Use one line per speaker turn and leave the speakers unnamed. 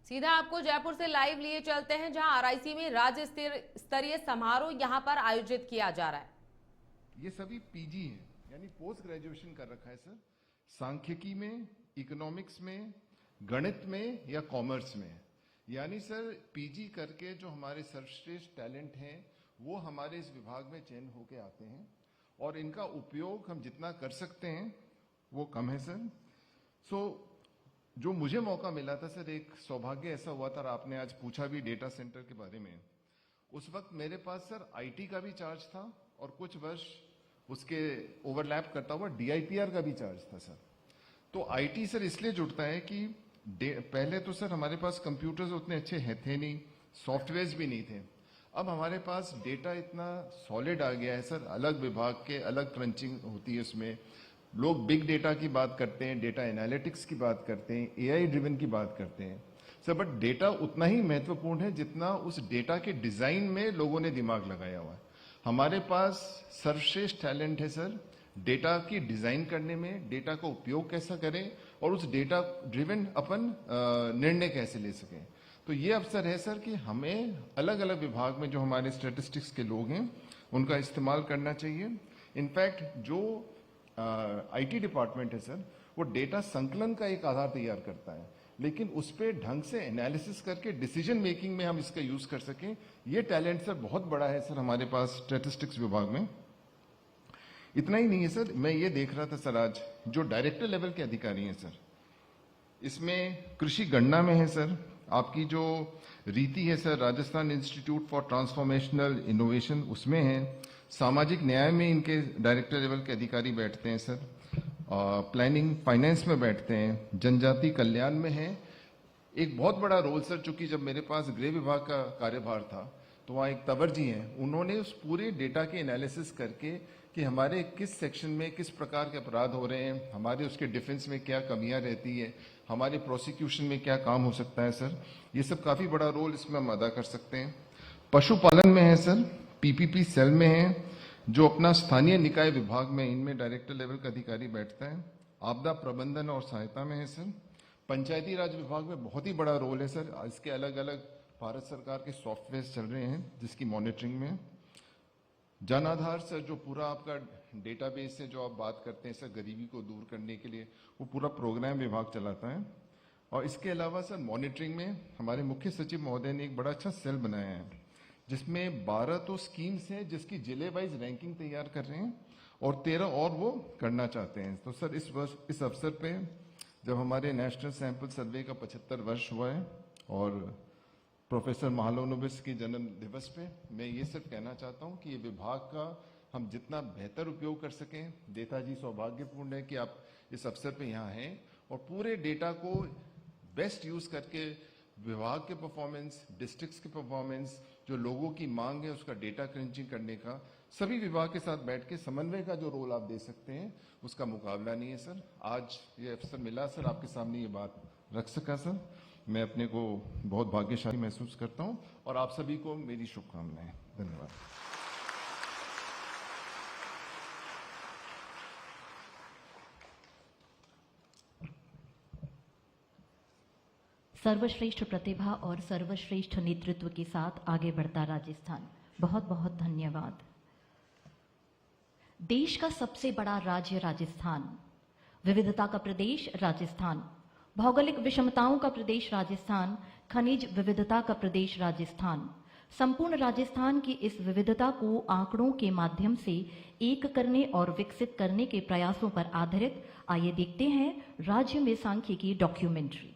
सीधा आपको जयपुर से लाइव लिए चलते हैं, जहां आरआईसी में राज्य स्तरीय समारोह यहां पर आयोजित किया जा रहा है।
ये सभी पीजी हैं, यानी पोस्ट ग्रेजुएशन कर रखा है सर, सांख्यिकी में, इकोनॉमिक्स में, गणित में या कॉमर्स में। यानी सर पीजी करके जो हमारे सर्वश्रेष्ठ टैलेंट हैं वो हमारे इस विभाग में चयन होके आते हैं और इनका उपयोग हम जितना कर सकते हैं वो कम है सर। जो मुझे मौका मिला था सर, एक सौभाग्य ऐसा हुआ था, आपने आज पूछा भी डेटा सेंटर के बारे में। उस वक्त मेरे पास सर आईटी का भी चार्ज था और कुछ वर्ष उसके ओवरलैप करता हुआ डीआईपीआर का भी चार्ज था सर। तो आईटी सर इसलिए जुड़ता है कि पहले तो सर हमारे पास कंप्यूटर्स उतने अच्छे थे नहीं, सॉफ्टवेयर्स भी नहीं थे। अब हमारे पास डेटा इतना सॉलिड आ गया है सर, अलग विभाग के अलग क्रंचिंग होती है उसमें। लोग बिग डेटा की बात करते हैं, डेटा एनालिटिक्स की बात करते हैं, एआई ड्रिवन की बात करते हैं सर, बट डेटा उतना ही महत्वपूर्ण है जितना उस डेटा के डिजाइन में लोगों ने दिमाग लगाया हुआ है। हमारे पास सर्वश्रेष्ठ टैलेंट है सर डेटा की डिजाइन करने में, डेटा का उपयोग कैसा करें और उस डेटा ड्रिवन अपन निर्णय कैसे ले सकें। तो ये अवसर है सर कि हमें अलग अलग विभाग में जो हमारे स्टैटिस्टिक्स के लोग हैं उनका इस्तेमाल करना चाहिए। इनफैक्ट जो आईटी डिपार्टमेंट है सर, वो डेटा संकलन का एक आधार तैयार करता है, लेकिन उस पर ढंग से एनालिसिस करके डिसीजन मेकिंग में हम इसका यूज कर सकें, ये टैलेंट सर बहुत बड़ा है सर हमारे पास स्टैटिस्टिक्स विभाग में। इतना ही नहीं है सर, मैं ये देख रहा था सर आज जो डायरेक्टर लेवल के अधिकारी हैं सर, इसमें कृषि गणना में है सर, आपकी जो रीति है sir Rajasthan institute for transformational innovation उसमें है, सामाजिक न्याय में इनके डायरेक्टर लेवल के अधिकारी बैठते हैं सर, प्लानिंग फाइनेंस में बैठते हैं, जनजाति कल्याण में है। एक बहुत बड़ा रोल सर, चूंकि जब मेरे पास गृह विभाग का कार्यभार था तो वहाँ एक तंवर जी हैं, उन्होंने उस पूरे डेटा के एनालिसिस करके कि हमारे किस सेक्शन में किस प्रकार के अपराध हो रहे हैं, हमारे उसके डिफेंस में क्या कमियां रहती है, हमारे प्रोसिक्यूशन में क्या काम हो सकता है सर, ये सब काफी बड़ा रोल इसमें हम अदा कर सकते हैं। पशुपालन में है सर, पीपीपी सेल में है, जो अपना स्थानीय निकाय विभाग में, इनमें डायरेक्टर लेवल का अधिकारी बैठता है। आपदा प्रबंधन और सहायता में है सर, पंचायती राज विभाग में बहुत ही बड़ा रोल है सर, इसके अलग अलग भारत सरकार के सॉफ्टवेयर चल रहे हैं जिसकी मॉनिटरिंग में। जन आधार सर, जो पूरा आपका डेटाबेस है, जो आप बात करते हैं सर गरीबी को दूर करने के लिए, वो पूरा प्रोग्राम विभाग चलाता है। और इसके अलावा सर मॉनिटरिंग में हमारे मुख्य सचिव महोदय ने एक बड़ा अच्छा सेल बनाया है जिसमें 12 तो स्कीम्स हैं जिसकी जिले वाइज रैंकिंग तैयार कर रहे हैं और 13 और वो करना चाहते हैं। तो सर इस अवसर पे जब हमारे नेशनल सैंपल सर्वे का 75 वर्ष हुआ है और प्रोफेसर महालनोबिस के जन्म दिवस पे मैं ये सिर्फ कहना चाहता हूँ कि ये विभाग का हम जितना बेहतर उपयोग कर सकें। देता जी सौभाग्यपूर्ण है कि आप इस अवसर पे यहाँ हैं और पूरे डेटा को बेस्ट यूज करके विभाग के परफॉर्मेंस, डिस्ट्रिक्ट्स के परफॉर्मेंस, जो लोगों की मांग है उसका डेटा क्रंचिंग करने का, सभी विभाग के साथ बैठ के समन्वय का जो रोल आप दे सकते हैं उसका मुकाबला नहीं है सर। आज ये अवसर मिला सर, आपके सामने ये बात रख सका सर, मैं अपने को बहुत भाग्यशाली महसूस करता हूं और आप सभी को मेरी शुभकामनाएं। धन्यवाद।
सर्वश्रेष्ठ प्रतिभा और सर्वश्रेष्ठ नेतृत्व के साथ आगे बढ़ता राजस्थान, बहुत बहुत धन्यवाद। देश का सबसे बड़ा राज्य राजस्थान, विविधता का प्रदेश राजस्थान, भौगोलिक विषमताओं का प्रदेश राजस्थान, खनिज विविधता का प्रदेश राजस्थान, संपूर्ण राजस्थान की इस विविधता को आंकड़ों के माध्यम से एक करने और विकसित करने के प्रयासों पर आधारित, आइए देखते हैं राज्य में सांख्यिकी डॉक्यूमेंट्री।